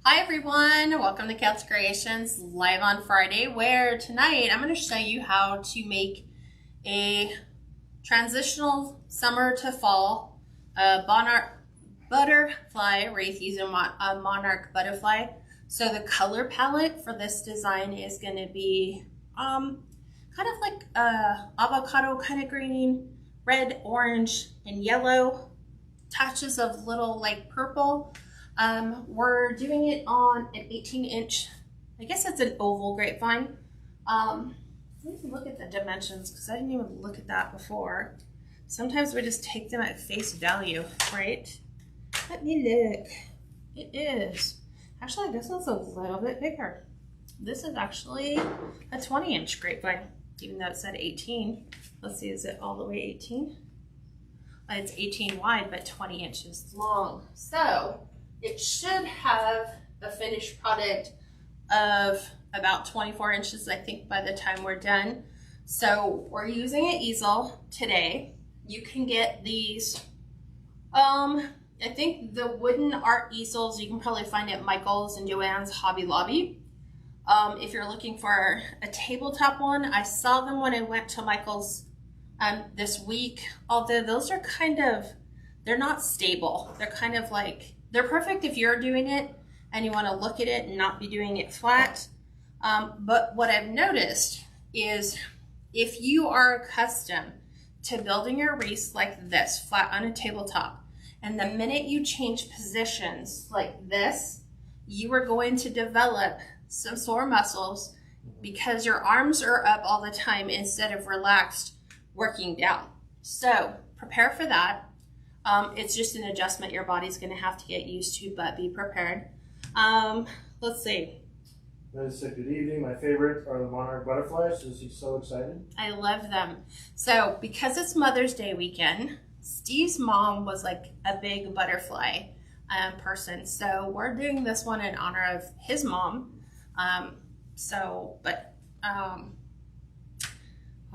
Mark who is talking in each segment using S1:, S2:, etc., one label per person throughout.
S1: Hi everyone, welcome to Kats Creations live on Friday, where tonight I'm going to show you how to make a transitional summer to fall Monarch butterfly wreath using a Monarch butterfly. So the color palette for this design is going to be kind of like avocado kind of green, red, orange, and yellow, touches of little like purple. We're doing it on an 18-inch, I guess it's an oval grapevine. Let me look at the dimensions because I didn't even look at that before. Sometimes we just take them at face value, right? Let me look. It is. Actually, this one's a little bit bigger. This is actually a 20-inch grapevine, even though it said 18. Let's see, is it all the way 18? It's 18 wide, but 20 inches long. So it should have a finished product of about 24 inches, I think, by the time we're done. So we're using an easel today. You can get these, I think the wooden art easels, you can probably find at Michael's and Joann's, Hobby Lobby. If you're looking for a tabletop one, I saw them when I went to Michael's this week, although those are kind of, they're not stable. They're kind of like, they're perfect if you're doing it and you want to look at it and not be doing it flat. But what I've noticed is if you are accustomed to building your wreaths like this, flat on a tabletop, and the minute you change positions like this, you are going to develop some sore muscles because your arms are up all the time instead of relaxed working down. So prepare for that. It's just an adjustment your body's going to have to get used to, but be prepared. Let's see.
S2: Liz said, good evening. My favorite are the Monarch butterflies. She's so excited.
S1: I love them. So because it's Mother's Day weekend, Steve's mom was like a big butterfly person. So we're doing this one in honor of his mom. I'm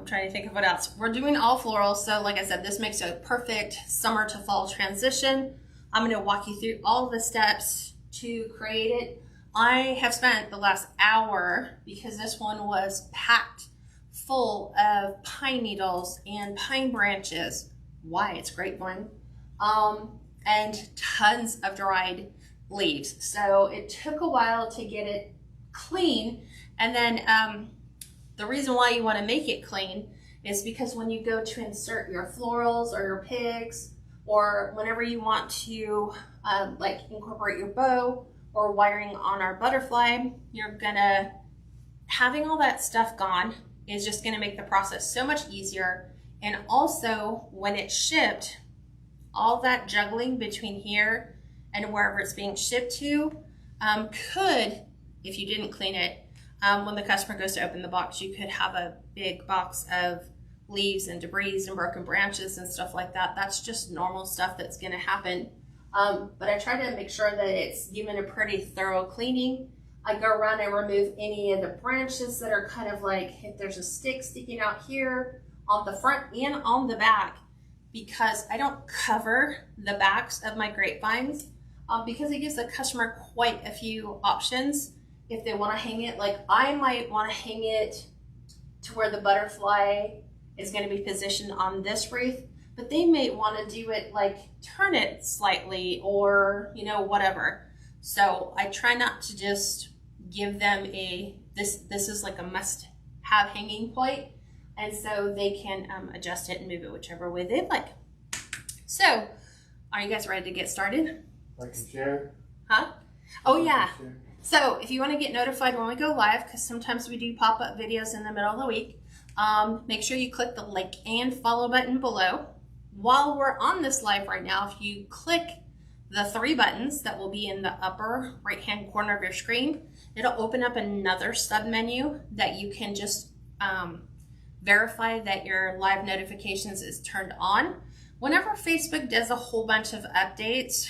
S1: trying to think of what else. We're doing all florals, so like I said, this makes a perfect summer to fall transition. I'm going to walk you through all the steps to create it. I have spent the last hour, because this one was packed full of pine needles and pine branches. Why? It's grapevine. And tons of dried leaves. So it took a while to get it clean, and then the reason why you want to make it clean is because when you go to insert your florals or your pigs, or whenever you want to like incorporate your bow or wiring on our butterfly, having all that stuff gone is just gonna make the process so much easier. And also when it's shipped, all that juggling between here and wherever it's being shipped to could, if you didn't clean it, when the customer goes to open the box, you could have a big box of leaves and debris and broken branches and stuff like that. That's just normal stuff that's going to happen. But I try to make sure that it's given a pretty thorough cleaning. I go around and remove any of the branches that are kind of like, if there's a stick sticking out here on the front and on the back, because I don't cover the backs of my grapevines because it gives the customer quite a few options. If they want to hang it, like I might want to hang it to where the butterfly is going to be positioned on this wreath, but they may want to do it like turn it slightly or, you know, whatever. So I try not to just give them this is like a must have hanging point. And so they can adjust it and move it whichever way they'd like. So are you guys ready to get started?
S2: Like and share.
S1: Huh? Oh yeah. So if you want to get notified when we go live, because sometimes we do pop-up videos in the middle of the week, make sure you click the like and follow button below. While we're on this live right now, if you click the 3 buttons that will be in the upper right-hand corner of your screen, it'll open up another sub-menu that you can just verify that your live notifications is turned on. Whenever Facebook does a whole bunch of updates,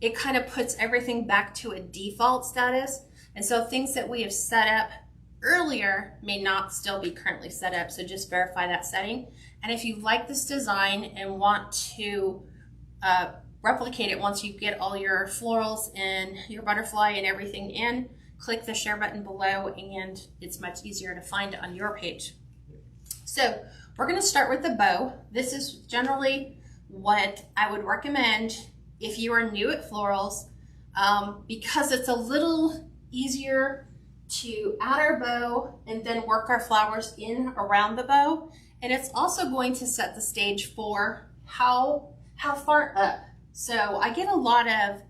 S1: it kind of puts everything back to a default status. And so things that we have set up earlier may not still be currently set up. So just verify that setting. And if you like this design and want to replicate it once you get all your florals and your butterfly and everything in. Click the share button below and it's much easier to find on your page. So we're going to start with the bow. This is generally what I would recommend if you are new at florals, because it's a little easier to add our bow and then work our flowers in around the bow. And it's also going to set the stage for how far up. So I get a lot of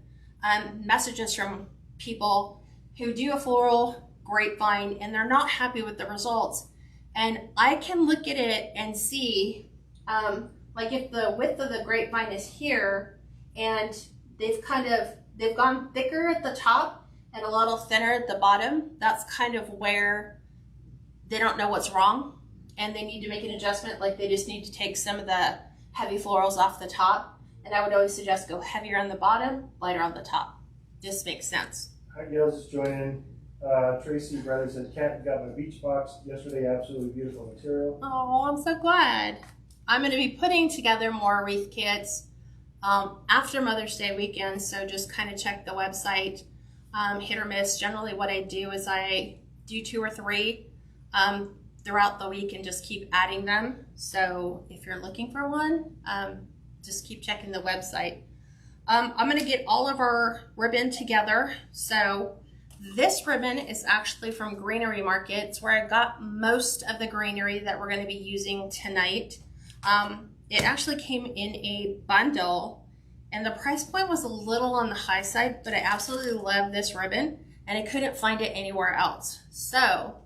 S1: messages from people who do a floral grapevine and they're not happy with the results. And I can look at it and see, like if the width of the grapevine is here and they've gone thicker at the top and a little thinner at the bottom, that's kind of where they don't know what's wrong and they need to make an adjustment. Like they just need to take some of the heavy florals off the top. And I would always suggest go heavier on the bottom, lighter on the top. This makes sense.
S2: Hi, Gail's just joining. Tracy Bradley said, Kat got my beach box yesterday. Absolutely beautiful material.
S1: Oh, I'm so glad. I'm going to be putting together more wreath kits after Mother's Day weekend. So just kind of check the website, hit or miss. Generally what I do is I do 2 or 3 throughout the week and just keep adding them. So if you're looking for one, just keep checking the website. I'm going to get all of our ribbon together. So this ribbon is actually from Greenery Market. It's where I got most of the greenery that we're going to be using tonight. It actually came in a bundle and the price point was a little on the high side, but I absolutely love this ribbon and I couldn't find it anywhere else. So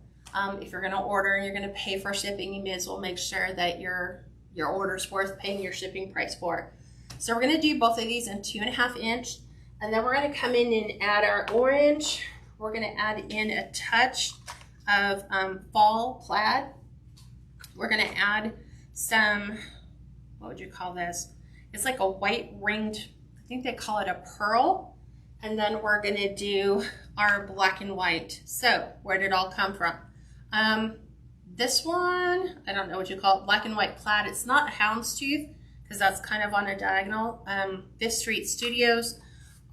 S1: if you're going to order and you're going to pay for shipping, you may as well make sure that your order's worth paying your shipping price for. So we're going to do both of these in 2.5 inch, and then we're going to come in and add our orange. We're going to add in a touch of fall plaid. We're going to add some, what would you call this? It's like a white ringed, I think they call it a pearl. And then we're going to do our black and white. So where did it all come from? This one, I don't know what you call it, black and white plaid. It's not houndstooth because that's kind of on a diagonal. Fifth Street Studios.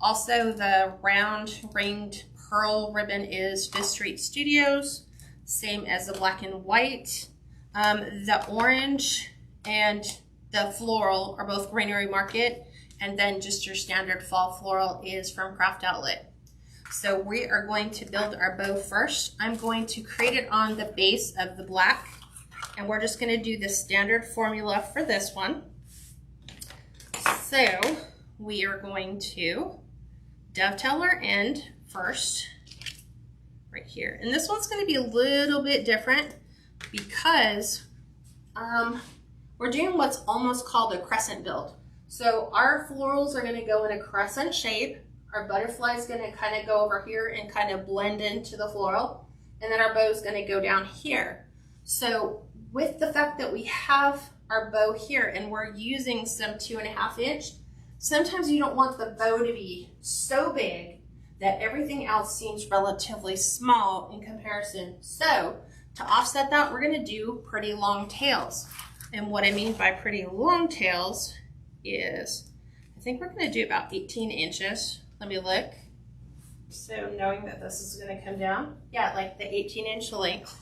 S1: Also the round ringed pearl ribbon is Fifth Street Studios. Same as the black and white. The orange and the floral are both Greenery Market. And then just your standard fall floral is from Craft Outlet. So we are going to build our bow first. I'm going to create it on the base of the black. And we're just going to do the standard formula for this one. So we are going to dovetail our end first, right here. And this one's going to be a little bit different because we're doing what's almost called a crescent build. So our florals are going to go in a crescent shape. Our butterfly is going to kind of go over here and kind of blend into the floral. And then our bow is going to go down here. So with the fact that we have our bow here and we're using some 2.5 inch, sometimes you don't want the bow to be so big that everything else seems relatively small in comparison. So to offset that, we're going to do pretty long tails. And what I mean by pretty long tails is, I think we're going to do about 18 inches. Let me look. So knowing that this is going to come down, yeah, like the 18-inch length.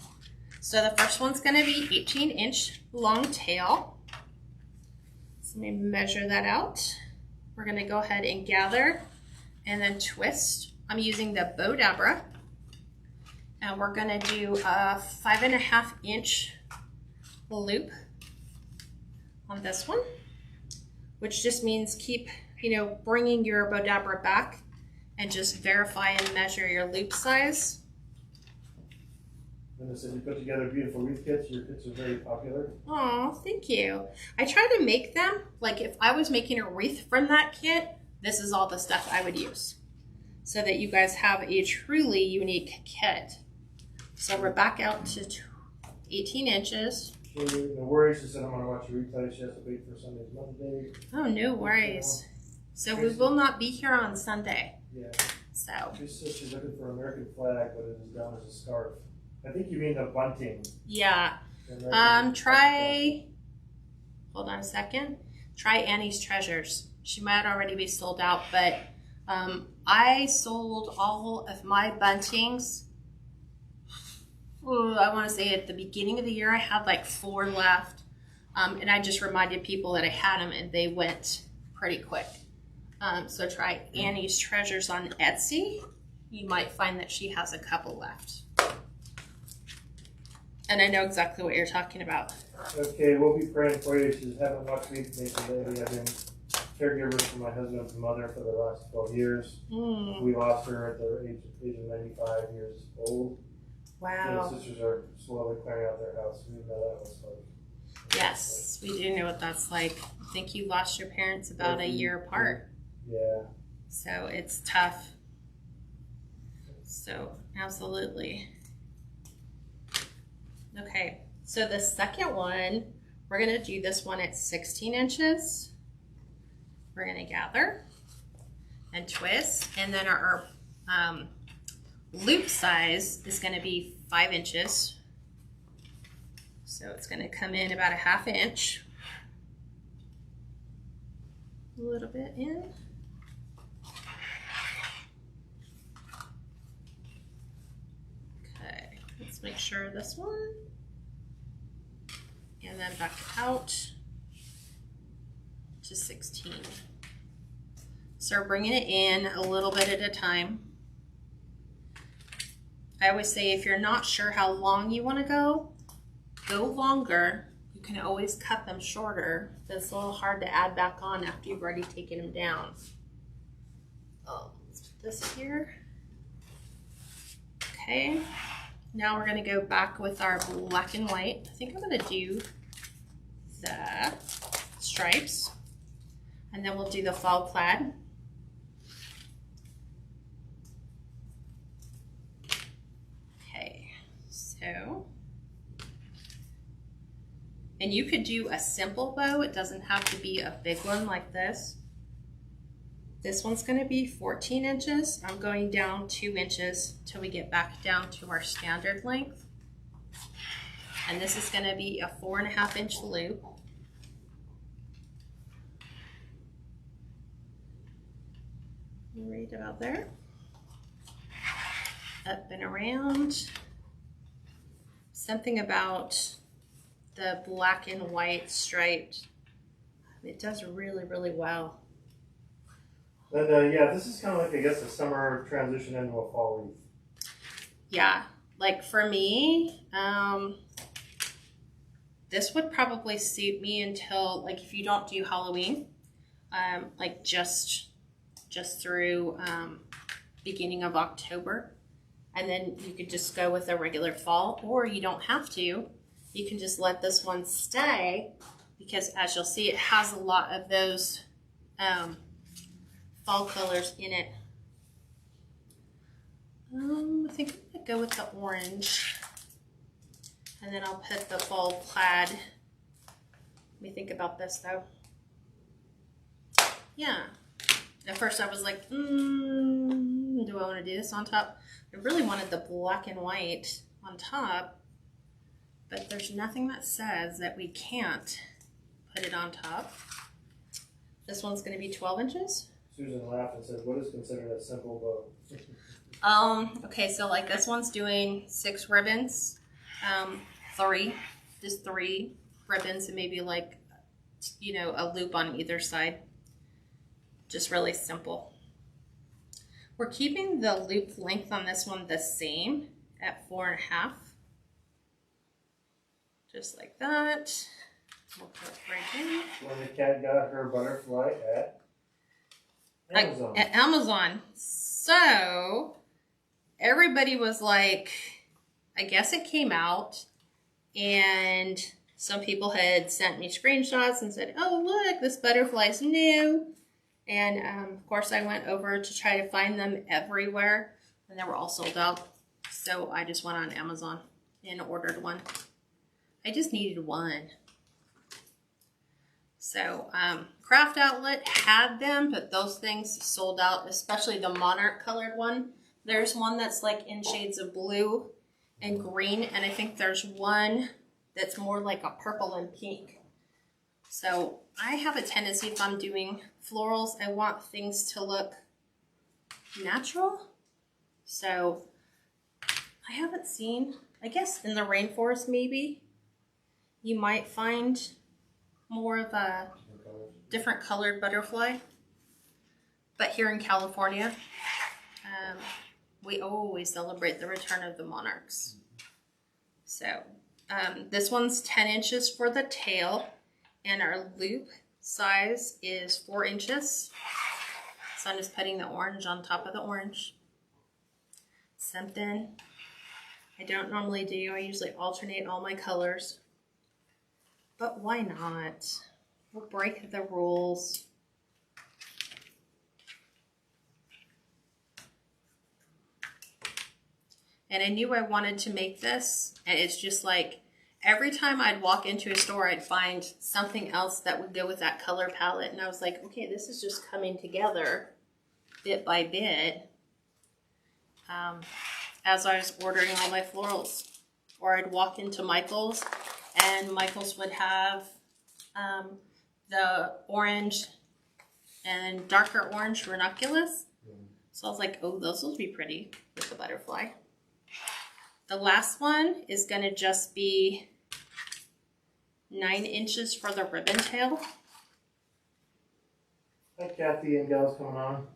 S1: So the first one's going to be 18-inch long tail. So let me measure that out. We're going to go ahead and gather and then twist. I'm using the Bow Dabra. And we're going to do a 5.5-inch loop on this one, which just means keep, bringing your Bow Dabra back and just verify and measure your loop size.
S2: Linda said you put together beautiful wreath kits. Your kits are very popular.
S1: Oh, thank you. I try to make them, like if I was making a wreath from that kit, this is all the stuff I would use so that you guys have a truly unique kit. So we're back out to 18 inches.
S2: No worries. She said I'm going to watch a replay. She has to wait for Sunday's Monday.
S1: Oh, no worries. So we will not be here on Sunday.
S2: Yeah.
S1: So.
S2: She said she's looking for an American flag, but it is down as a scarf. I think you mean the bunting.
S1: Yeah. Hold on a second. try Annie's Treasures. She might already be sold out, but I sold all of my buntings. I want to say at the beginning of the year I had like 4 left, and I just reminded people that I had them, and they went pretty quick. So try Annie's Treasures on Etsy. You might find that she has a couple left. And I know exactly what you're talking about.
S2: Okay, we'll be praying for you. She haven't watched wreath-making lately. I've been caregiver for my husband's mother for the last 12 years. We lost her at the age of 95 years old.
S1: Wow.
S2: And the sisters are slowly clearing out their house. We know that was like.
S1: Yes, we do know what that's like. I think you lost your parents about a year apart.
S2: Yeah.
S1: So it's tough. So, absolutely. Okay, so the second one, we're going to do this one at 16 inches. We're going to gather and twist, and then our loop size is going to be 5 inches. So it's going to come in about a 1/2 inch. A little bit in. Okay, let's make sure this one. And then back out to 16. So we're bringing it in a little bit at a time. I always say if you're not sure how long you want to go longer. You can always cut them shorter. It's a little hard to add back on after you've already taken them down. Let's put this here. Okay, now we're going to go back with our black and white. I think I'm going to do the stripes, and then we'll do the fall plaid. Okay, so, and you could do a simple bow. It doesn't have to be a big one like this. This one's going to be 14 inches. I'm going down 2 inches till we get back down to our standard length. And this is going to be a 4.5 inch loop. Right about there. Up and around. Something about the black and white striped. It does really, really well.
S2: And yeah, this is kind of like, I guess, a summer transition into a fall wreath.
S1: Yeah, like for me, this would probably suit me until, like, if you don't do Halloween, like just through beginning of October, and then you could just go with a regular fall, or you don't have to. You can just let this one stay, because as you'll see, it has a lot of those fall colors in it. I think I'm gonna go with the orange, and then I'll put the fall plaid. Let me think about this though. Yeah, at first I was like, do I want to do this on top? I really wanted the black and white on top, but there's nothing that says that we can't put it on top. This one's going to be 12 inches.
S2: Susan laughed and said, what is considered a simple bow?
S1: Okay, so like this one's doing 6 ribbons, 3 ribbons, and maybe like, you know, a loop on either side. Just really simple. We're keeping the loop length on this one the same at 4.5. Just like that. We'll put it right in.
S2: When the cat got her butterfly at Amazon.
S1: At Amazon. So everybody was like, I guess it came out, and some people had sent me screenshots and said, oh look, this butterfly's new. And of course I went over to try to find them everywhere, and they were all sold out. So I just went on Amazon and ordered one. I just needed one. So Craft Outlet had them, but those things sold out, especially the Monarch colored one. There's one that's like in shades of blue and green, and I think there's one that's more like a purple and pink. So I have a tendency, if I'm doing florals, I want things to look natural. So I haven't seen, I guess in the rainforest maybe, you might find more of a different colored butterfly. But here in California, we always celebrate the return of the monarchs. So this one's 10 inches for the tail, and our loop size is 4 inches. So I'm just putting the orange on top of the orange. Something I don't normally do. I usually alternate all my colors. But why not? We'll break the rules. And I knew I wanted to make this, and it's just like every time I'd walk into a store, I'd find something else that would go with that color palette. And I was like, okay, this is just coming together bit by bit as I was ordering all my florals. Or I'd walk into Michael's, and Michael's would have the orange and darker orange ranunculus. So I was like, oh, those will be pretty with the butterfly. The last one is going to just be 9 inches for the ribbon tail.
S2: Hi, Kathy and gals coming on.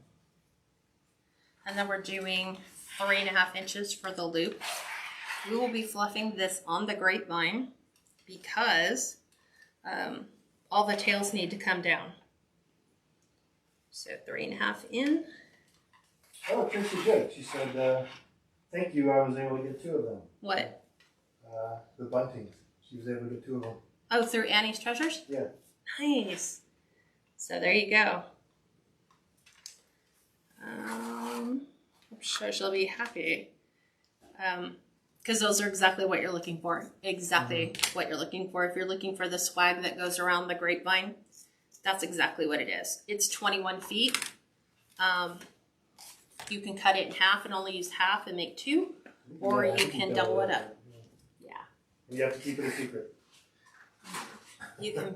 S1: And then we're doing 3.5 inches for the loop. We will be fluffing this on the grapevine because all the tails need to come down. So 3.5 in.
S2: Oh, Tracy did. She said, thank you, I was able to get 2 of them.
S1: What?
S2: The bunting. She was able to get 2 of them.
S1: Oh, through Annie's Treasures?
S2: Yeah.
S1: Nice. So there you go. I'm sure she'll be happy. Because those are exactly what you're looking for. Exactly what you're looking for. If you're looking for the swag that goes around the grapevine, that's exactly what it is. It's 21 feet. You can cut it in half and only use half and make 2, or
S2: Yeah,
S1: you can double it up. Yeah.
S2: You have to keep it a secret.
S1: You can.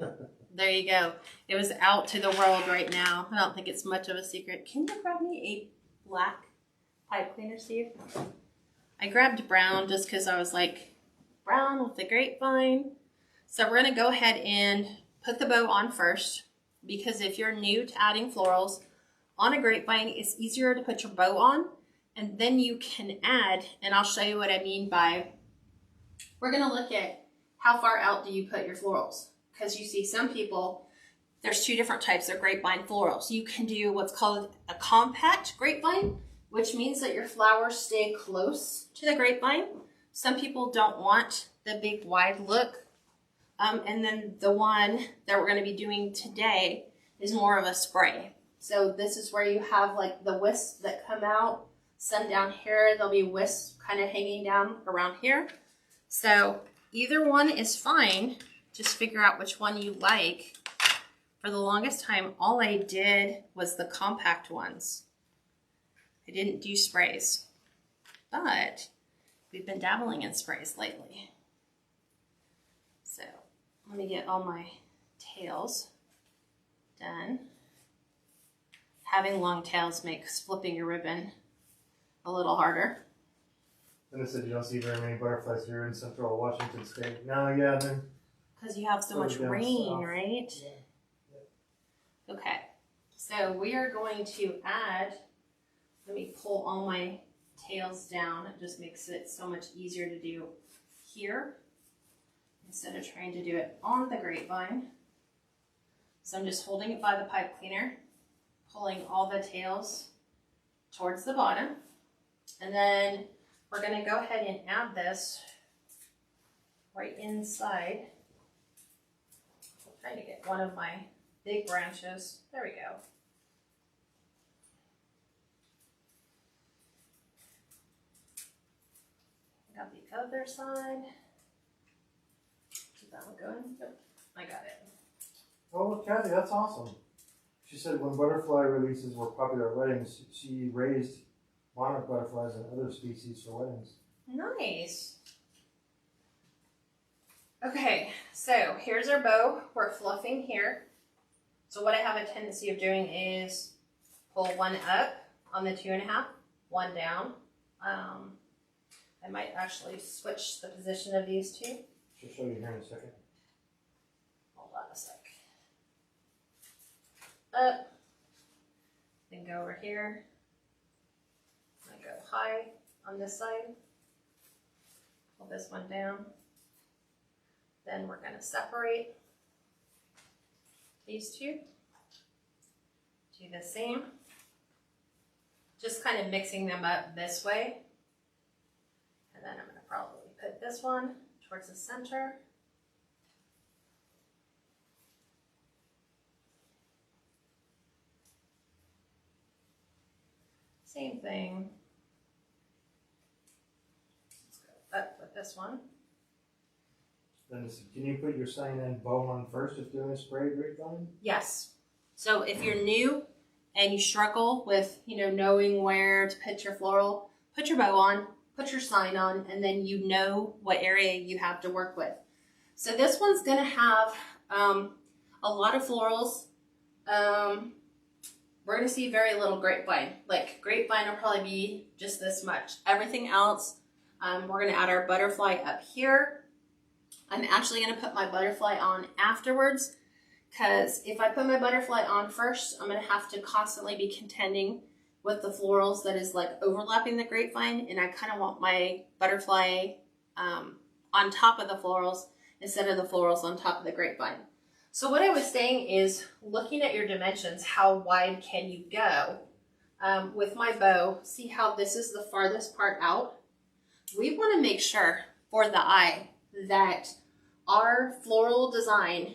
S1: There you go. It was out to the world right now. I don't think it's much of a secret. Can you grab me a black pipe cleaner, Steve? I grabbed brown just because I was like, brown with the grapevine. So we're going to go ahead and put the bow on first, because if you're new to adding florals on a grapevine, it's easier to put your bow on, and then you can add, and I'll show you what I mean by, we're going to look at how far out do you put your florals. Because you see some people, there's 2 different types of grapevine florals. You can do what's called a compact grapevine, which means that your flowers stay close to the grapevine. Some people don't want the big wide look. And then the one that we're going to be doing today is more of a spray. So this is where you have like the wisps that come out. Some down here, there'll be wisps kind of hanging down around here. So either one is fine. Just figure out which one you like. For the longest time, all I did was the compact ones. I didn't do sprays, but we've been dabbling in sprays lately. So let me get all my tails done. Having long tails makes flipping your ribbon a little harder.
S2: And they said you don't see very many butterflies here in central Washington state. No, yeah, then.
S1: Because you have so much rain, right?
S2: Yeah.
S1: Okay, so we are going to add, let me pull all my tails down. It just makes it so much easier to do here instead of trying to do it on the grapevine. So I'm just holding it by the pipe cleaner, pulling all the tails towards the bottom. And then we're going to go ahead and add this right inside. I'll try to get one of my big branches. There we go. Got the other side. Keep that one going. Yep, I got it.
S2: Oh, Kathy, that's awesome. She said when butterfly releases were popular at weddings, she raised monarch butterflies and other species for weddings.
S1: Nice. Okay, so here's our bow. We're fluffing here. So what I have a tendency of doing is pull one up on the 2.5, one down. I might actually switch the position of these two.
S2: She'll show you here in a second.
S1: Hold on a sec. Up, then go over here. I go high on this side. Pull this one down. Then we're going to separate these two. Do the same. Just kind of mixing them up this way. And then I'm going to probably put this one towards the center. Same thing. Let's go up with this one.
S2: Then can you put your cyan bow on first if doing a spray grapevine?
S1: Yes. So if you're new and you struggle with, knowing where to put your floral, put your bow on, put your sign on, and then you know what area you have to work with. So this one's going to have a lot of florals. We're going to see very little grapevine. Like grapevine will probably be just this much. Everything else, we're going to add our butterfly up here. I'm actually going to put my butterfly on afterwards, because if I put my butterfly on first, I'm going to have to constantly be contending with the florals that is like overlapping the grapevine, and I kind of want my butterfly on top of the florals instead of the florals on top of the grapevine. So what I was saying is, looking at your dimensions, how wide can you go? With my bow, see how this is the farthest part out? We want to make sure for the eye that our floral design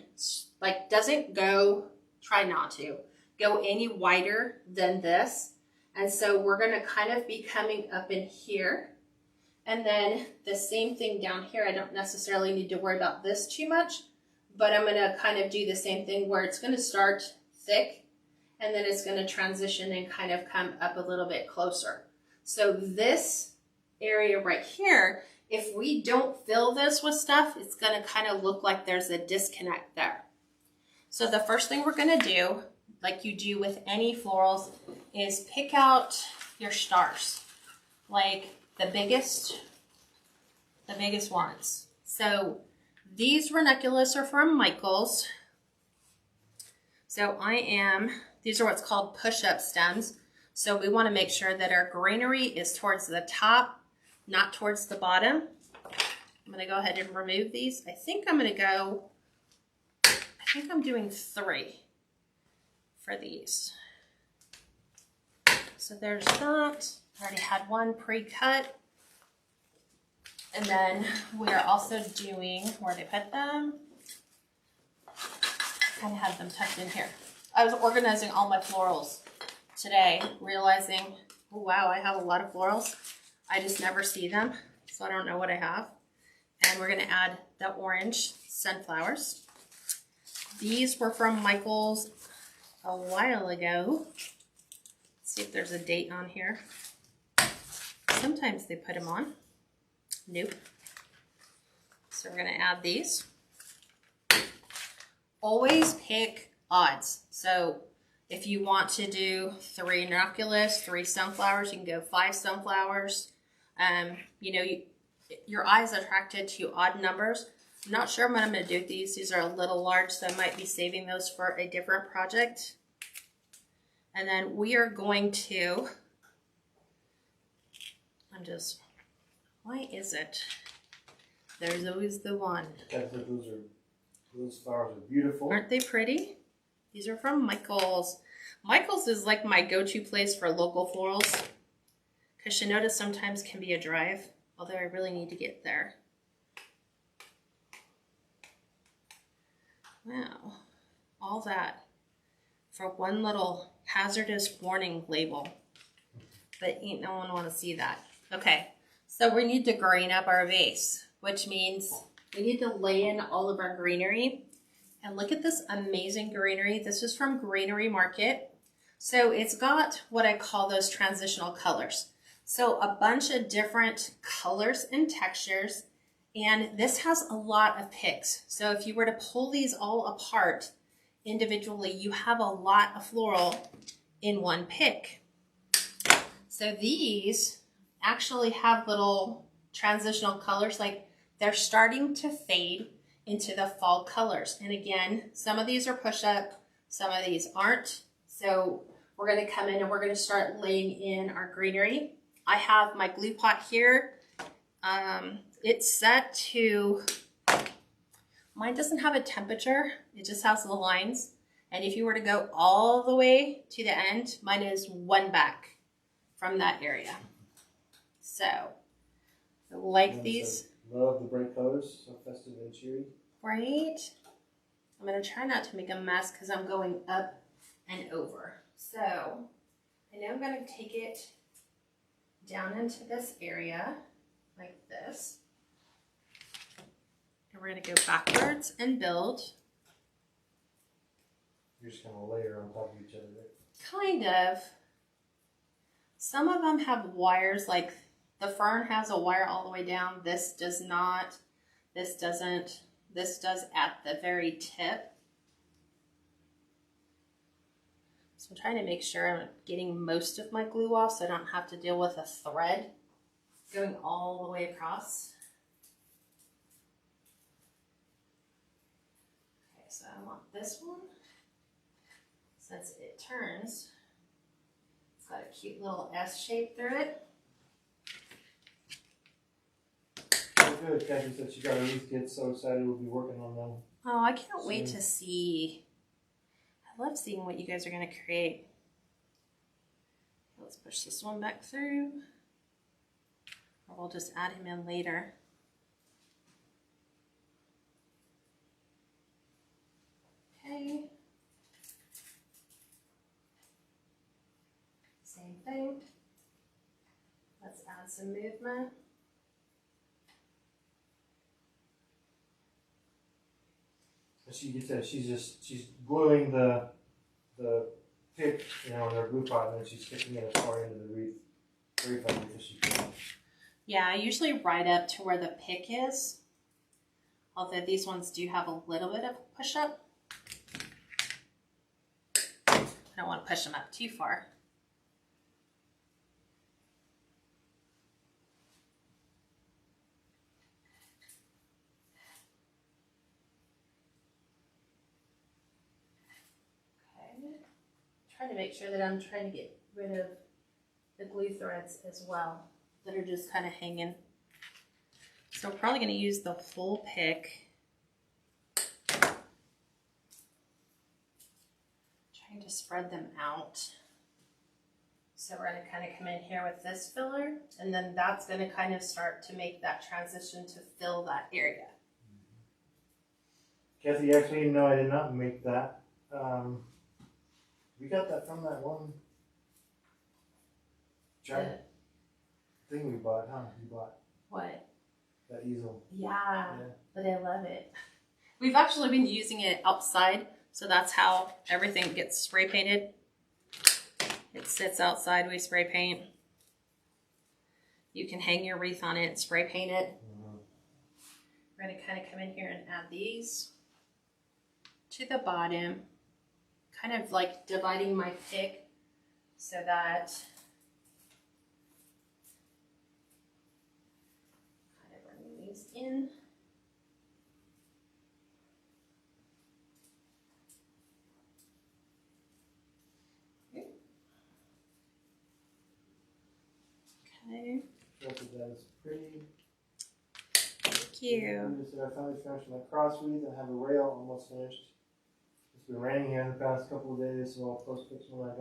S1: doesn't go, try not to, go any wider than this. And so we're going to kind of be coming up in here. And then the same thing down here. I don't necessarily need to worry about this too much, but I'm going to kind of do the same thing where it's going to start thick and then it's going to transition and kind of come up a little bit closer. So this area right here, if we don't fill this with stuff, it's going to kind of look like there's a disconnect there. So the first thing we're going to do, like you do with any florals, is pick out your stars, like the biggest ones. So these Ranunculus are from Michael's. So these are what's called push-up stems. So we want to make sure that our greenery is towards the top, not towards the bottom. I'm going to go ahead and remove these. I think I'm doing 3 for these. So there's that. I already had one pre-cut. And then we are also doing, where they put them, kind of have them tucked in here. I was organizing all my florals today, realizing, oh wow, I have a lot of florals. I just never see them, so I don't know what I have. And we're going to add the orange sunflowers. These were from Michael's a while ago. Let's see if there's a date on here. Sometimes they put them on. Nope. So we're going to add these. Always pick odds. So if you want to do 3 Ranunculus, 3 sunflowers, you can go 5 sunflowers. Your eye is attracted to odd numbers. I'm not sure what I'm going to do with these. These are a little large, so I might be saving those for a different project. And then we are going to, why is it? There's always the one.
S2: Those flowers are beautiful.
S1: Aren't they pretty? These are from Michael's. Michael's is like my go-to place for local florals, because Shinoda sometimes can be a drive, although I really need to get there. Wow, all that for one little hazardous warning label, but ain't no one want to see that. Okay, so we need to green up our vase, which means we need to lay in all of our greenery. And look at this amazing greenery. This is from Greenery Market. So it's got what I call those transitional colors. So a bunch of different colors and textures And this has a lot of picks. So if you were to pull these all apart individually, you have a lot of floral in one pick. So these actually have little transitional colors, like they're starting to fade into the fall colors. And again, some of these are push up, some of these aren't. So we're gonna come in and we're gonna start laying in our greenery. I have my glue pot here. It's set to, mine doesn't have a temperature, it just has the lines. And if you were to go all the way to the end, mine is one back from that area. So, I like these.
S2: Love the bright colors, so festive and cheery.
S1: Right? I'm gonna try not to make a mess because I'm going up and over. So, I know I'm gonna take it down into this area like this. And we're gonna go backwards and build.
S2: You're just gonna layer on top of each other, right?
S1: Kind of. Some of them have wires, like the fern has a wire all the way down. This does not. This doesn't. This does at the very tip. So I'm trying to make sure I'm getting most of my glue off so I don't have to deal with a thread going all the way across. Okay, so I want this one. Since it turns, it's got a cute little S shape through it.
S2: Oh, good. Kathy said she got a wreath kit, so excited we'll be working on them.
S1: Oh, I can't wait to see. I love seeing what you guys are going to create. Let's push this one back through. Or we'll just add him in later. Okay. Same thing. Let's add some movement.
S2: She gets that she's gluing the pick, in her glue pot, and then she's sticking it as far into the wreath. Very fun because she can.
S1: Yeah, I usually right up to where the pick is. Although these ones do have a little bit of push up. I don't want to push them up too far. Trying to make sure that I'm trying to get rid of the glue threads as well that are just kind of hanging. So we're probably going to use the full pick. Trying to spread them out. So we're going to kind of come in here with this filler, and then that's going to kind of start to make that transition to fill that area.
S2: Kathy, actually, no, I did not make that. We got that from that one giant thing we bought, huh? You bought
S1: what?
S2: That easel.
S1: Yeah, but I love it. We've actually been using it outside, so that's how everything gets spray painted. It sits outside, we spray paint. You can hang your wreath on it and spray paint it. We're going to kind of come in here and add these to the bottom. Kind of like dividing my pick so that kind of bringing these in. Okay.
S2: That is pretty.
S1: Thank you.
S2: I finally finished my cross wreath and have a rail almost finished. It's been raining here in the past couple of days, so I'll post pictures when I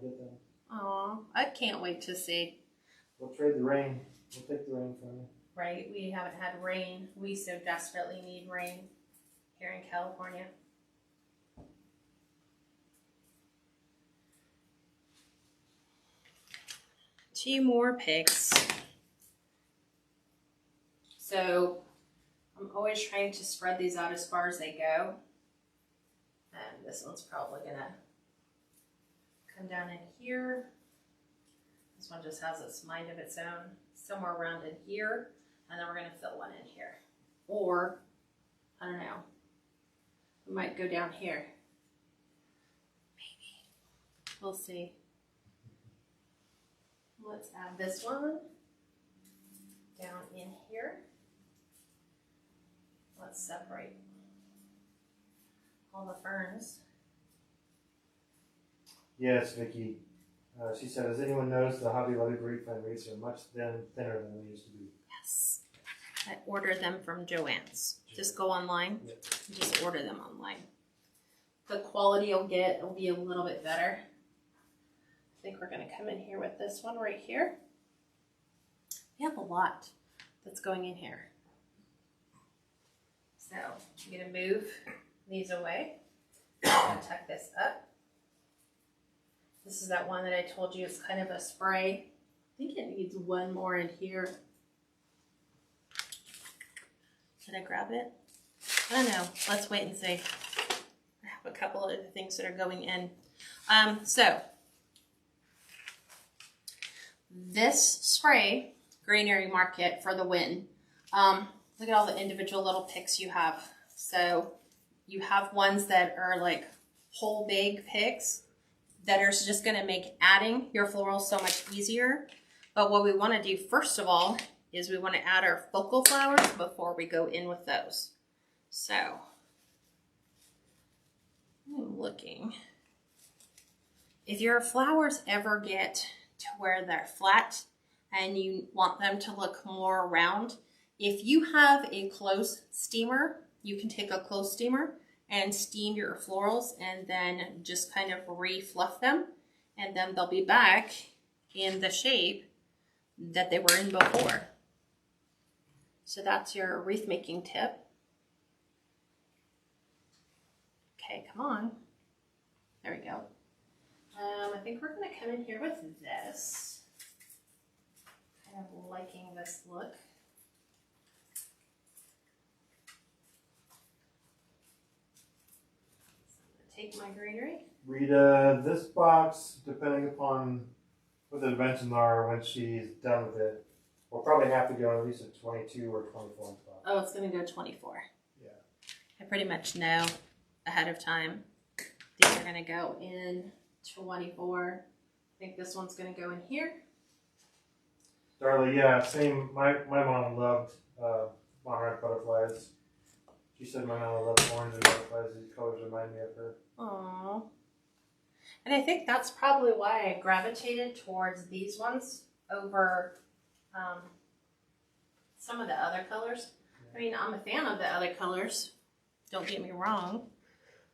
S2: get them.
S1: Aw, I can't wait to see.
S2: We'll trade the rain. We'll take the rain from you.
S1: Right, we haven't had rain. We so desperately need rain here in California. Two more picks. So I'm always trying to spread these out as far as they go. And this one's probably gonna come down in here. This one just has its mind of its own, somewhere around in here. And then we're gonna fill one in here. or I don't know, I might go down here. Maybe. We'll see. Let's add this one down in here. Let's separate all the ferns.
S2: Yes, Vicki. She said, has anyone noticed the Hobby Lobby grapevine wreaths are much thinner than they used to be?
S1: Yes. I ordered them from Joann's. Just go online.
S2: Yep.
S1: Just order them online. The quality will be a little bit better. I think we're going to come in here with this one right here. We have a lot that's going in here. So I'm going to move these away. I'm going to tuck this up. This is that one that I told you is kind of a spray. I think it needs one more in here. Did I grab it? I don't know. Let's wait and see. I have a couple of things that are going in. So this spray, Greenery Market for the win. Look at all the individual little picks you have. So you have ones that are like whole big picks that are just going to make adding your florals so much easier. But what we want to do first of all is we want to add our focal flowers before we go in with those. So I'm looking. If your flowers ever get to where they're flat and you want them to look more round, if you have a close steamer, you can take a close steamer and steam your florals and then just kind of re-fluff them, and then they'll be back in the shape that they were in before. So that's your wreath making tip. Okay, come on. There we go. I think we're going to come in here with this. Kind of liking this look. Take my greenery.
S2: Rita, this box, depending upon what the dimensions are when she's done with it, will probably have to go at least a 22 or 24 inch box.
S1: Oh, it's going to go 24.
S2: Yeah.
S1: I pretty much know ahead of time. These are going to go in 24. I think this one's going to go in here.
S2: Darla, yeah, same. My mom loved Monarch butterflies. She said my mom loved orange and butterflies. These colors remind me of her.
S1: Aww. And I think that's probably why I gravitated towards these ones over some of the other colors. I mean, I'm a fan of the other colors. Don't get me wrong.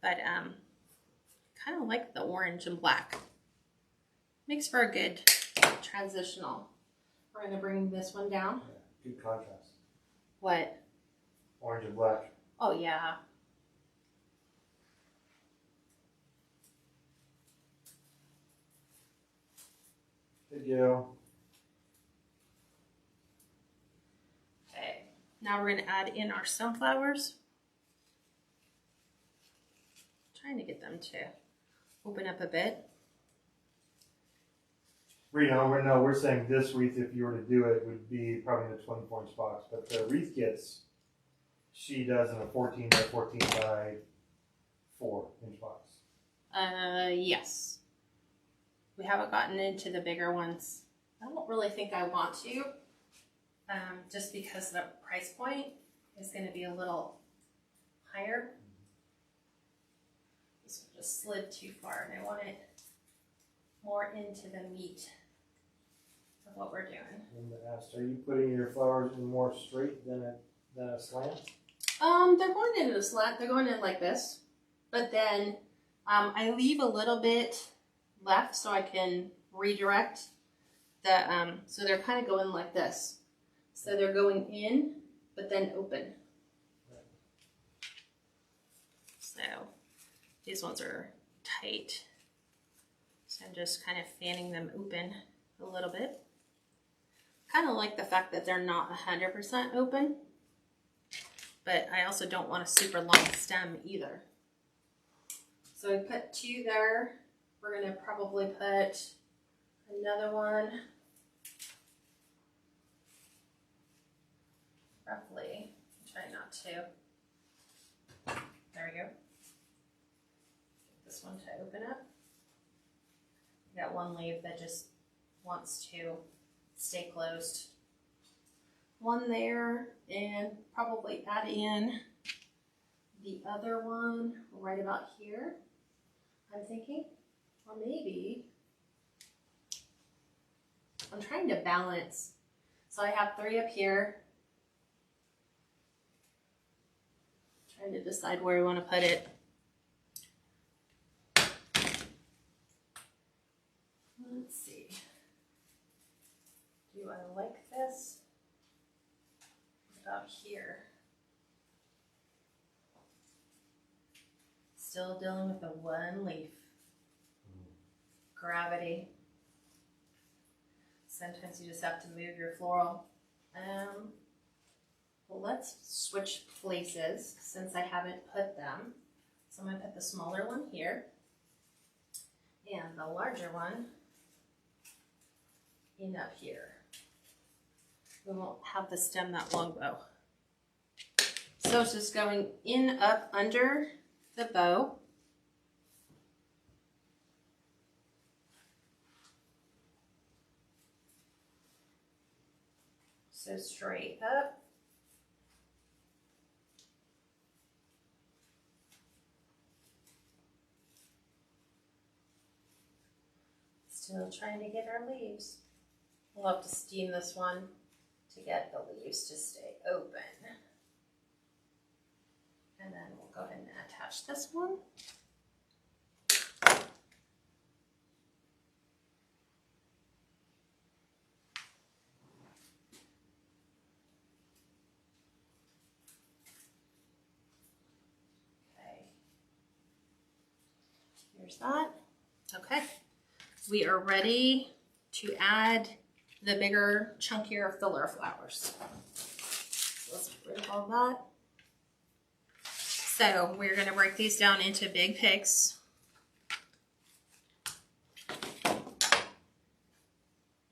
S1: But kind of like the orange and black. Makes for a good transitional. We're going to bring this one down.
S2: Yeah, good contrast.
S1: What?
S2: Orange and black.
S1: Oh, yeah.
S2: Good deal.
S1: Okay. Now we're going to add in our sunflowers. Trying to get them to open up a bit.
S2: Rita, no, we're saying this wreath, if you were to do it, would be probably in the 24 inch box. But the wreath kits, she does in a 14 by 14 by 4 inch box.
S1: Yes. We haven't gotten into the bigger ones. I don't really think I want to, just because the price point is going to be a little higher. This one just slid too far, and I want it more into the meat of what we're doing.
S2: And asked, are you putting your flowers in more straight than a slant?
S1: They're going in a slant. They're going in like this, but then I leave a little bit left so I can redirect the. So they're kind of going like this. So they're going in, but then open.
S2: Right.
S1: So these ones are tight. So I'm just kind of fanning them open a little bit. Kind of like the fact that they're not 100% open, but I also don't want a super long stem either. So I put 2 there. We're going to probably put another one, roughly, try not that too. There we go. Get this one to open up. Got one leaf that just wants to stay closed. One there, and probably add in the other one right about here, I'm thinking. Or maybe, I'm trying to balance. So I have 3 up here. Trying to decide where we want to put it. Let's see. Do I like this? About here. Still dealing with the one leaf. Gravity. Sometimes you just have to move your floral. Well, let's switch places since I haven't put them. So I'm going to put the smaller one here and the larger one in up here. We won't have the stem that long though. So it's just going in up under the bow. So straight up. Still trying to get our leaves. We'll have to steam this one to get the leaves to stay open. And then we'll go ahead and attach this one. Okay. Here's that. Okay. We are ready to add the bigger, chunkier filler flowers. So let's get rid of all that. So we're going to break these down into big picks.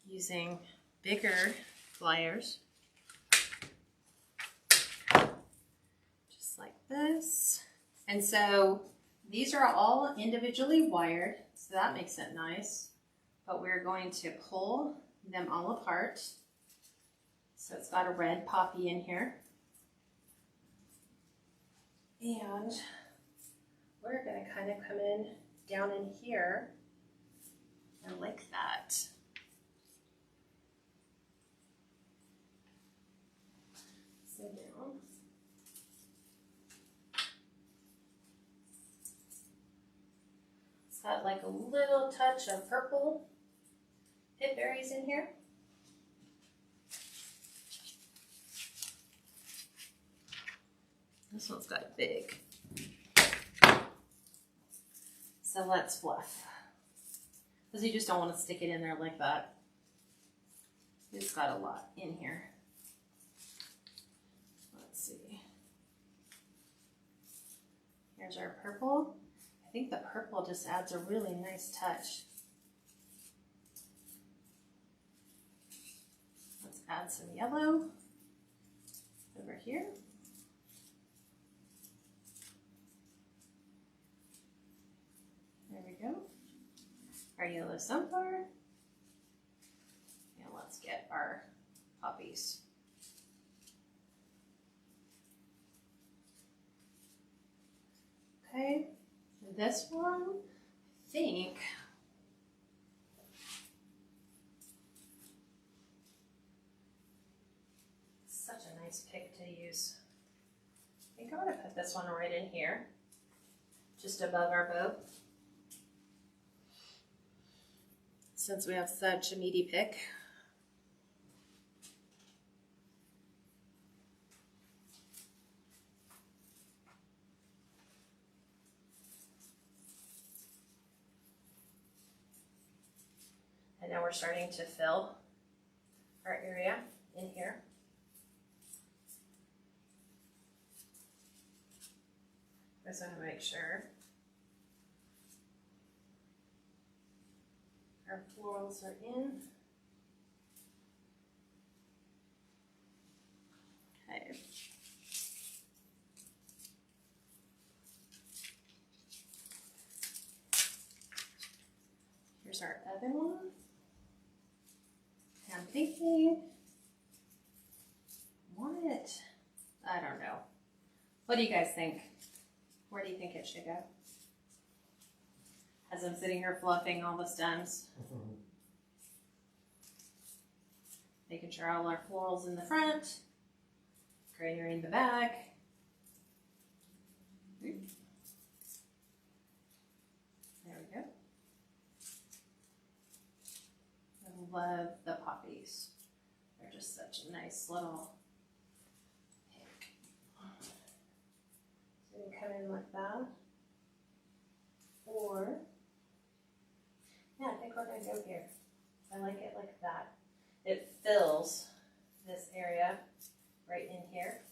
S1: Using bigger pliers. Just like this. And so these are all individually wired, so that makes it nice. But we're going to pull them all apart. So it's got a red poppy in here. And we're going to kind of come in down in here and like that. So down. It's got like a little touch of purple pip berries in here. This one's got big. So let's fluff. Because you just don't want to stick it in there like that. It's got a lot in here. Let's see. Here's our purple. I think the purple just adds a really nice touch. Let's add some yellow over here. There we go. Our yellow sunflower. And let's get our poppies. Okay, this one, I think, such a nice pick to use. I think I'm going to put this one right in here, just above our bow. Since we have such a meaty pick. And now we're starting to fill our area in here. I just want to make sure our florals are in. Okay. other one. I'm thinking, what? I don't know. What do you guys think? Where do you think it should go? As I'm sitting here fluffing all the stems. Making sure all our florals in the front. Greenery in the back. There we go. I love the poppies. They're just such a nice little pick. So you can come in like that. Or, yeah, I think we're going to go here. I like it like that. It fills this area right in here.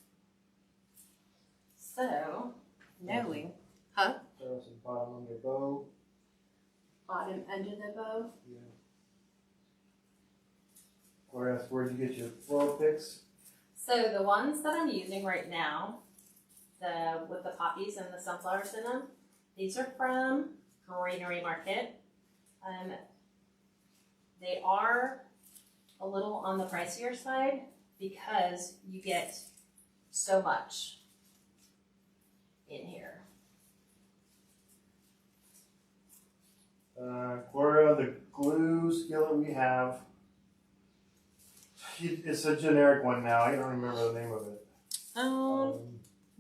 S1: So, knowing, huh?
S2: Throw some bottom on your bow.
S1: Bottom under the bow.
S2: Yeah. Where'd you get your floral picks?
S1: So the ones that I'm using right now, with the poppies and the sunflowers in them, these are from Greenery Market. They are a little on the pricier side because you get so much in here.
S2: Gloria, the glue skillet we have, it's a generic one now. I don't remember the name of it.
S1: Well,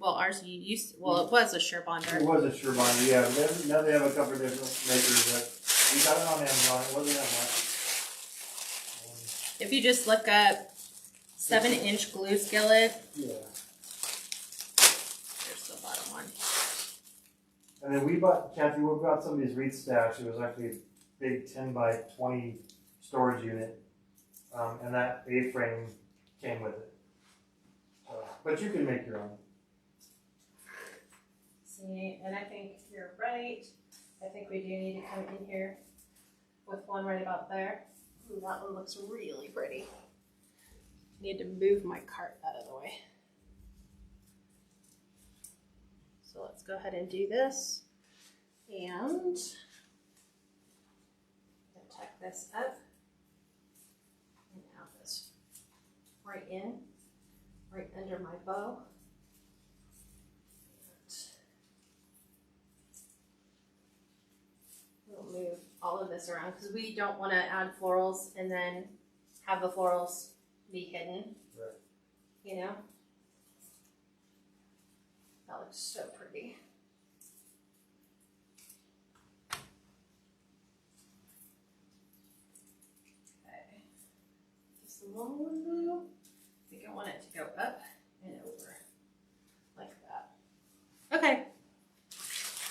S1: ours it was a Sure Bonder.
S2: It was a Sure Bonder, yeah. Now they have a couple of different makers, but we got it on Amazon. It wasn't that much.
S1: If you just look up 7-inch glue skillet,
S2: Yeah.
S1: there's the bottom one.
S2: And then Kathy, we bought some of these wreath stash. It was actually a big 10 by 20 storage unit. And that A-frame came with it. But you can make your own.
S1: See, and I think you're right. I think we do need to come in here with one right about there. Ooh, that one looks really pretty. Need to move my cart out of the way. So let's go ahead and do this. And tuck this up and have this right in, right under my bow. We'll move all of this around because we don't want to add florals and then have the florals be hidden.
S2: Right.
S1: You know? That looks so pretty. Okay. Just a long one blue. I think I want it to go up and over. Like that. Okay.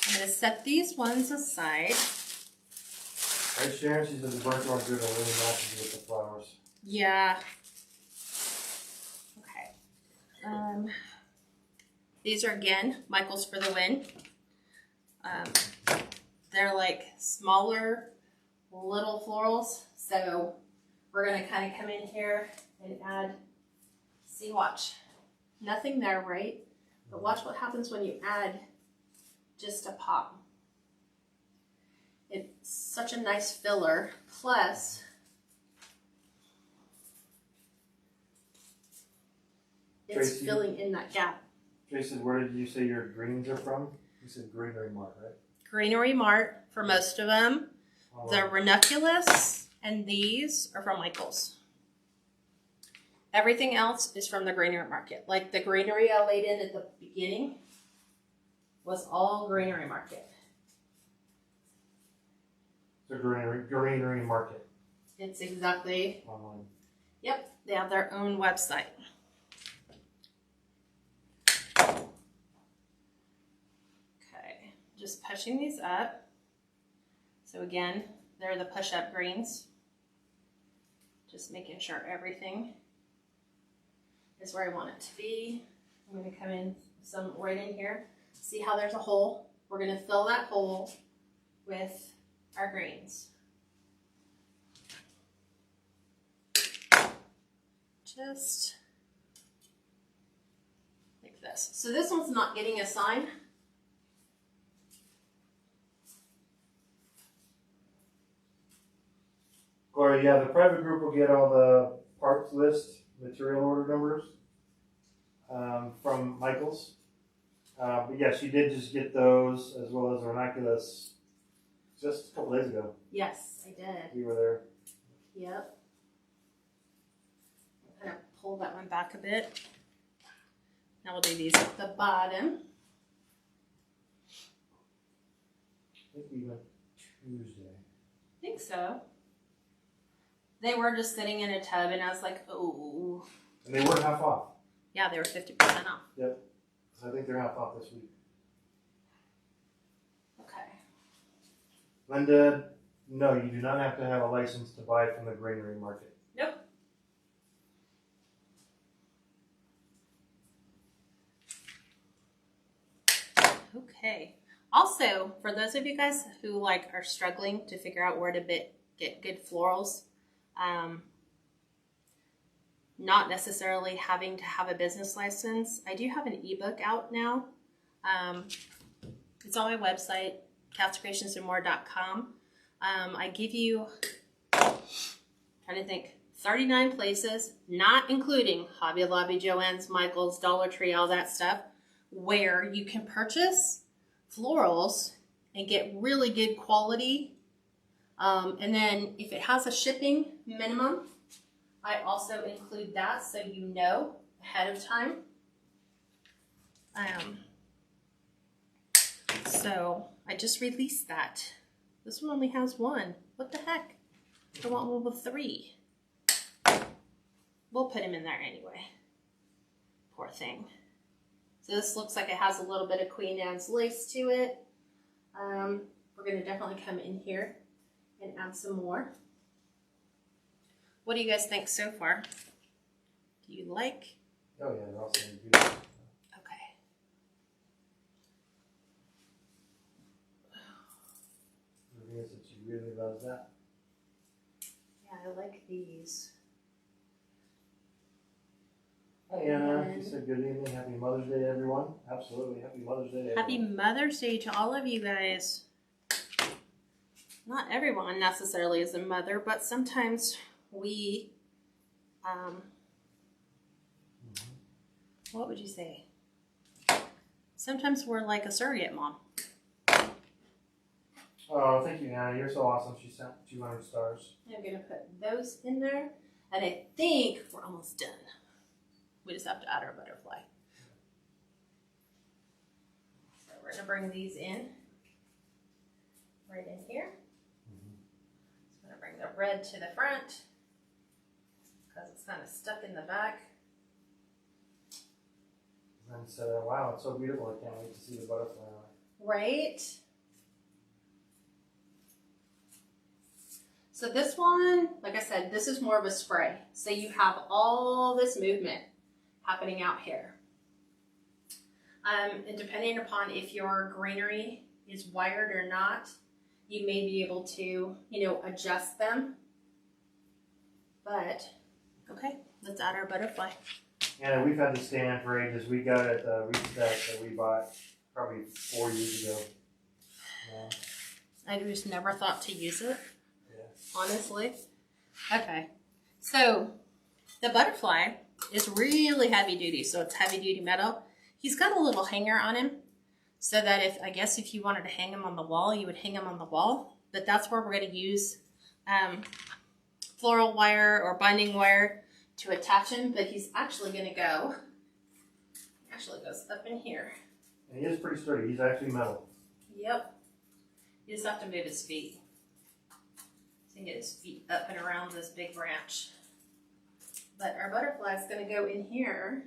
S1: I'm going to set these ones aside.
S2: Right, Sharon? She said the burnt orange really matches with the flowers.
S1: Yeah. Okay. These are, again, Michael's for the Win. They're like smaller little florals. So we're going to kind of come in here and add, see, watch. Nothing there, right? But watch what happens when you add just a pop. It's such a nice filler. Plus, it's
S2: Tracy,
S1: filling in that gap.
S2: Jason, where did you say your greens are from? You said Greenery Mart, right?
S1: Greenery Mart for most of them. The Ranunculus and these are from Michael's. Everything else is from the Greenery Market. Like the greenery I laid in at the beginning was all Greenery Market.
S2: The Greenery Market.
S1: It's exactly.
S2: Online.
S1: Yep, they have their own website. Okay, just pushing these up. So again, they're the push-up greens. Just making sure everything is where I want it to be. I'm going to come in some right in here. See how there's a hole? We're going to fill that hole with our greens. Just like this. So this one's not getting a sign.
S2: So yeah, the private group will get all the parts list, material order numbers from Michael's. But yeah, she did just get those as well as Ranunculus just a couple days ago.
S1: Yes, I did.
S2: You were there.
S1: Yep. I'm gonna pull that one back a bit. Now we'll do these at the bottom.
S2: I think we went Tuesday.
S1: I think so. They were just sitting in a tub, and I was like, oh.
S2: And they were half off.
S1: Yeah, they were 50% off.
S2: Yep. So I think they're half off this week.
S1: Okay.
S2: Linda, no, you do not have to have a license to buy from the Greenery market.
S1: Nope. Okay. Also, for those of you guys who like are struggling to figure out where to get good florals, not necessarily having to have a business license, I do have an ebook out now. It's on my website, KatsCreationsNMore.com. I give you, trying to think, 39 places, not including Hobby Lobby, Joann's, Michael's, Dollar Tree, all that stuff, where you can purchase florals and get really good quality. And then if it has a shipping minimum, I also include that so you know ahead of time. So I just released that. This one only has one. What the heck? I want one with 3. We'll put him in there anyway. Poor thing. So this looks like it has a little bit of Queen Anne's lace to it. We're going to definitely come in here and add some more. What do you guys think so far? Do you like?
S2: Oh yeah, they're also beautiful.
S1: Okay.
S2: Maria said she really loves that.
S1: Yeah, I like these.
S2: Hi Anna, she said good evening, happy Mother's Day everyone. Absolutely, happy Mother's Day everyone.
S1: Happy Mother's Day to all of you guys. Not everyone necessarily is a mother, but sometimes we, what would you say? Sometimes we're like a surrogate mom.
S2: Oh, thank you, Anna. You're so awesome. She sent 200 stars.
S1: I'm going to put those in there, and I think we're almost done. We just have to add our butterfly. So we're going to bring these in, right in here. So I'm going to bring the red to the front, because it's kind of stuck in the back.
S2: And said, wow, it's so beautiful. I can't wait to see the butterfly on it.
S1: Right? So this one, like I said, this is more of a spray. So you have all this movement happening out here. And depending upon if your greenery is wired or not, you may be able to, adjust them. But, okay, let's add our butterfly.
S2: Yeah, we've had this stand for ages. We got it at the reset that we bought probably 4 years ago. Yeah.
S1: I just never thought to use it, honestly. Okay, so the butterfly is really heavy duty, so it's heavy duty metal. He's got a little hanger on him, so that if you wanted to hang him on the wall, you would hang him on the wall. But that's where we're going to use floral wire or binding wire to attach him. But he's actually going to go. Actually goes up in here.
S2: And he is pretty sturdy. He's actually metal.
S1: Yep. You just have to move his feet. So you can get his feet up and around this big branch. But our butterfly is going to go in here,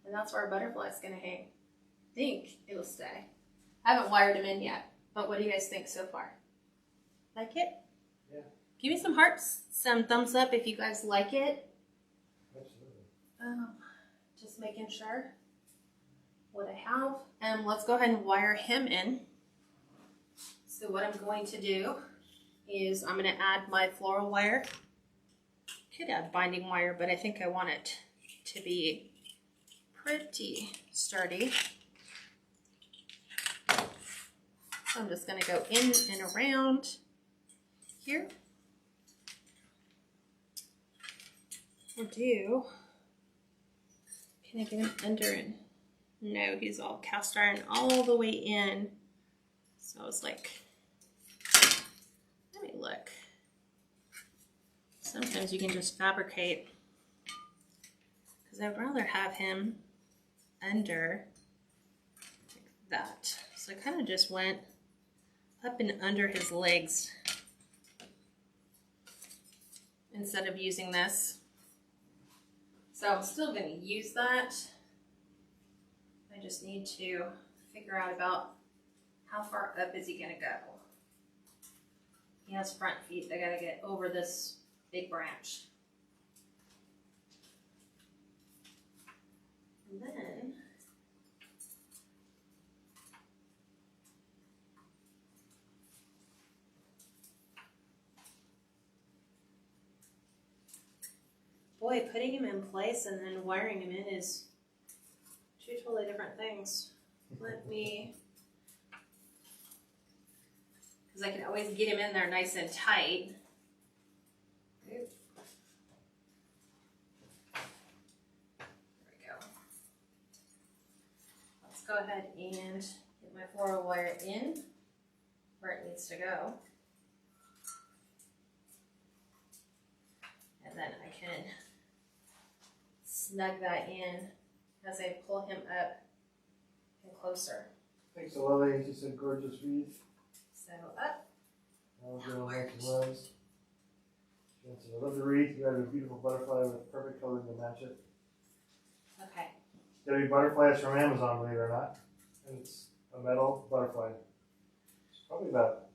S1: and that's where our butterfly is going to hang. I think it'll stay. I haven't wired him in yet, but what do you guys think so far? Like it?
S2: Yeah.
S1: Give me some hearts, some thumbs up if you guys like it.
S2: Absolutely.
S1: Just making sure what I have. And let's go ahead and wire him in. So what I'm going to do is I'm going to add my floral wire. Could add binding wire, but I think I want it to be pretty sturdy. So I'm just going to go in and around here. I'll do. Can I get him under it? No, he's all cast iron all the way in. So I was like, let me look. Sometimes you can just fabricate, because I'd rather have him under like that. So I kind of just went up and under his legs instead of using this. So I'm still going to use that. I just need to figure out about how far up is he going to go. He has front feet. I got to get over this big branch. And then boy, putting him in place and then wiring him in is two totally different things. Let me, because I can always get him in there nice and tight. There we go. Let's go ahead and get my floral wire in where it needs to go. And then I can snug that in as I pull him up and closer.
S2: Thanks, Lily. Just a gorgeous wreath.
S1: So up.
S2: Was. I love the wreath. You got a beautiful butterfly with perfect color to match it.
S1: Okay.
S2: Got a butterfly that's from Amazon, believe it or not. And it's a metal butterfly. It's probably about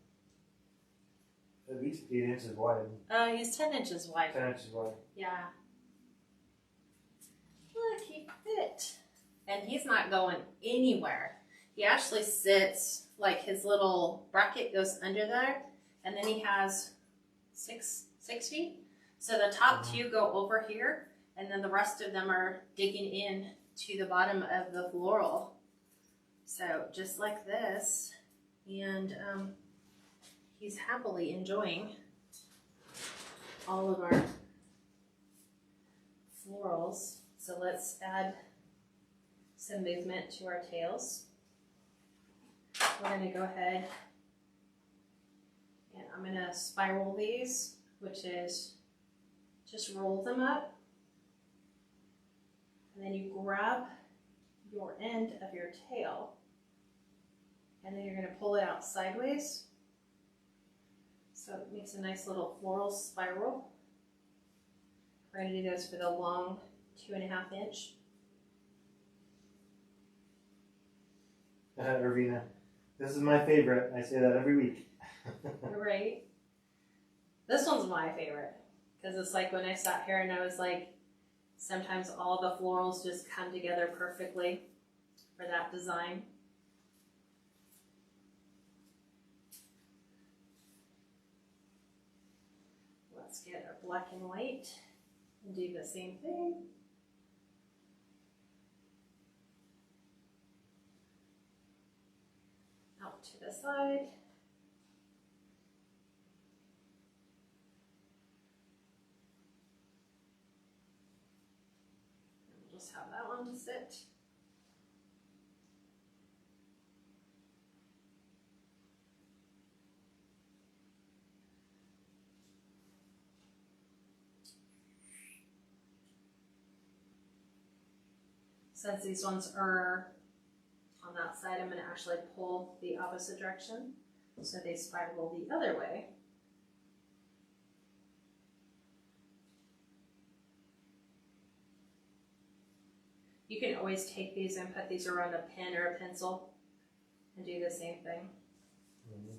S2: at least 8 inches wide.
S1: He's 10 inches wide.
S2: 10 inches wide.
S1: Yeah. Look, he fit. And he's not going anywhere. He actually sits, like his little bracket goes under there, and then he has six feet. So the top two go over here, and then the rest of them are digging in to the bottom of the floral. So just like this, and he's happily enjoying all of our florals. So let's add some movement to our tails. We're going to go ahead and I'm going to spiral these, which is just roll them up, and then you grab your end of your tail, and then you're going to pull it out sideways. So it makes a nice little floral spiral. We're going to do those for the long 2.5 inch.
S2: Irvina, this is my favorite. I say that every week.
S1: Right. This one's my favorite because it's like when I sat here and I was like, sometimes all the florals just come together perfectly for that design. Let's get our black and white and do the same thing. Out to the side. And we'll just have that one sit. Since these ones are on that side, I'm going to actually pull the opposite direction so they spiral the other way. You can always take these and put these around a pen or a pencil and do the same thing.
S2: Mm-hmm.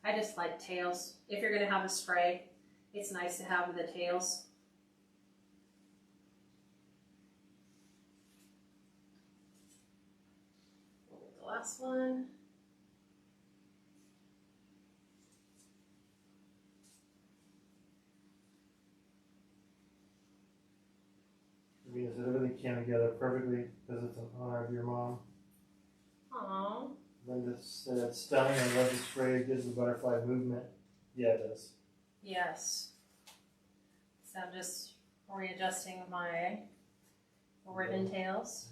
S1: I just like tails. If you're going to have a spray, it's nice to have the tails. We'll get the last one.
S2: Irvina said everything came together perfectly because it's in honor of your mom.
S1: Aww.
S2: Linda said it's stunning. I love the spray. It gives the butterfly movement. Yeah, it does.
S1: Yes. So I'm just readjusting my ribbon tails.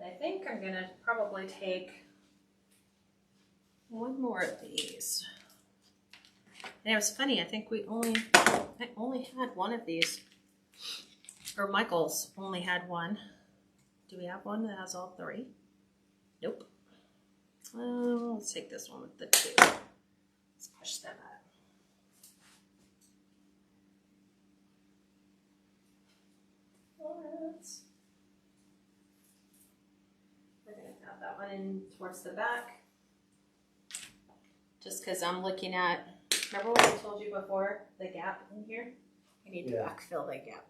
S1: I think I'm gonna probably take one more of these. And it was funny, I think I only had one of these. Or Michael's only had one. Do we have one that has all three? Nope. Let's take this one with the two. Let's push them up. We're going to have that one in towards the back. Just because I'm looking at, remember what I told you before, the gap in here? I need to backfill that gap.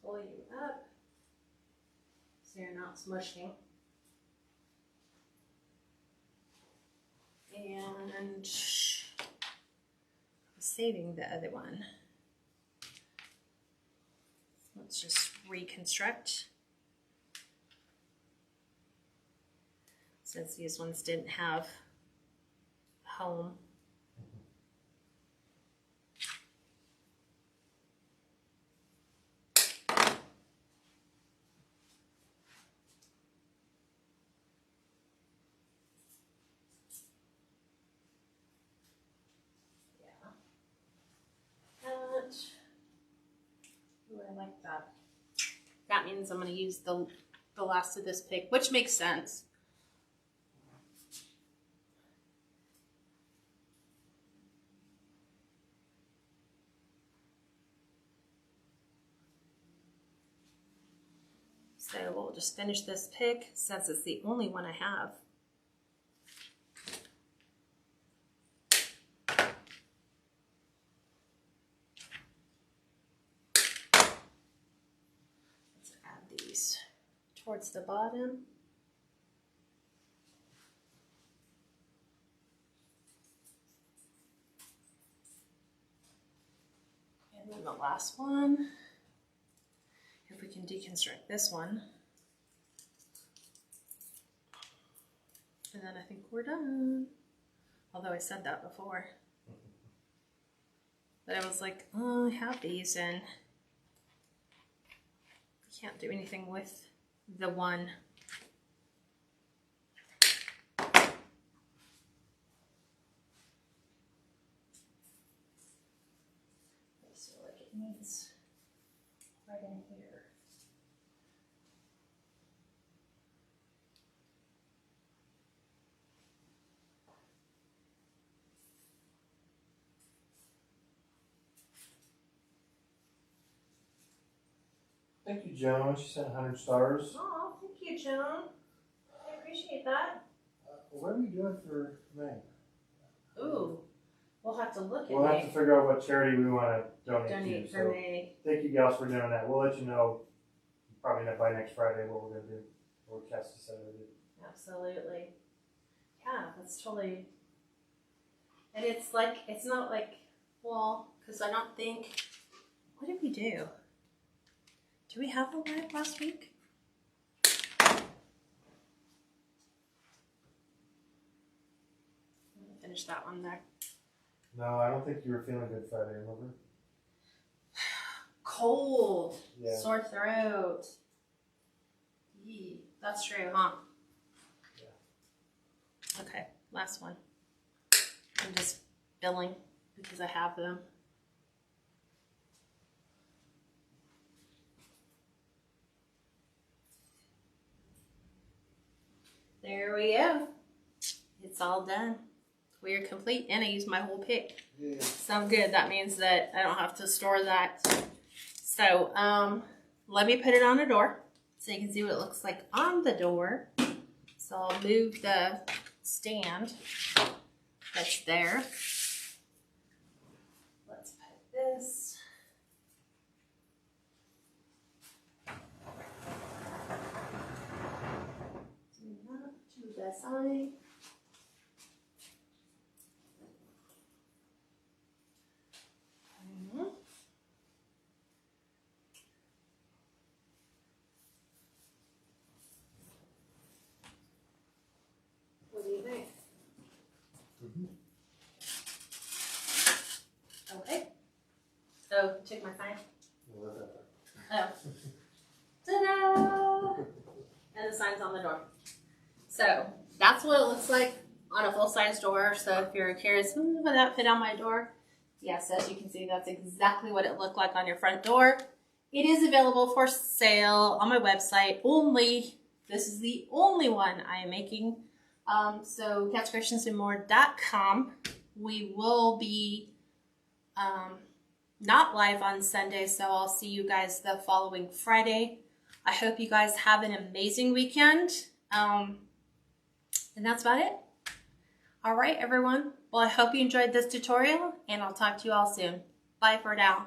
S1: Pull you up so you're not smushing. And I'm saving the other one. Let's just reconstruct. Since these ones didn't have home. Ooh, I like that. That means I'm going to use the last of this pick, which makes sense. So we'll just finish this pick since it's the only one I have. Towards the bottom. And then the last one, if we can deconstruct this one. And then I think we're done. Although I said that before. But I was like, oh, I have these and I can't do anything with the one. So like it needs right in here.
S2: Thank you, Joan. She sent 100 stars.
S1: Oh, thank you, Joan. I appreciate that.
S2: What are we doing for May?
S1: Ooh, we'll have to look at
S2: We'll have to figure out what charity we want to donate to.
S1: for May.
S2: Thank you, gals, for doing that. We'll let you know probably not by next Friday what we're going to do. Or Cass decided to do.
S1: Absolutely. Yeah, that's totally. And it's like, it's not like, well, because I don't think, what did we do? Did we have a live last week? Finish that one there.
S2: No, I don't think you were feeling good Friday, remember?
S1: Cold.
S2: Yeah.
S1: Sore throat. Yee. That's true, huh? Yeah. Okay, last one. I'm just billing because I have them. There we go. It's all done. We are complete, and I used my whole pick. Yeah. Sound good. That means that I don't have to store that. So, let me put it on the door so you can see what it looks like on the door. So I'll move the stand that's there. side. What do you think? Okay. Oh, took my sign. Oh. Ta-da! And the sign's on the door. So that's what it looks like on a full-size door. So if you're curious, would that fit on my door? Yes, as you can see, that's exactly what it looked like on your front door. It is available for sale on my website only. This is the only one I am making. So KatsCreationsNMore.com. We will be not live on Sunday, so I'll see you guys the following Friday. I hope you guys have an amazing weekend. And that's about it. All right, everyone. Well, I hope you enjoyed this tutorial, and I'll talk to you all soon. Bye for now.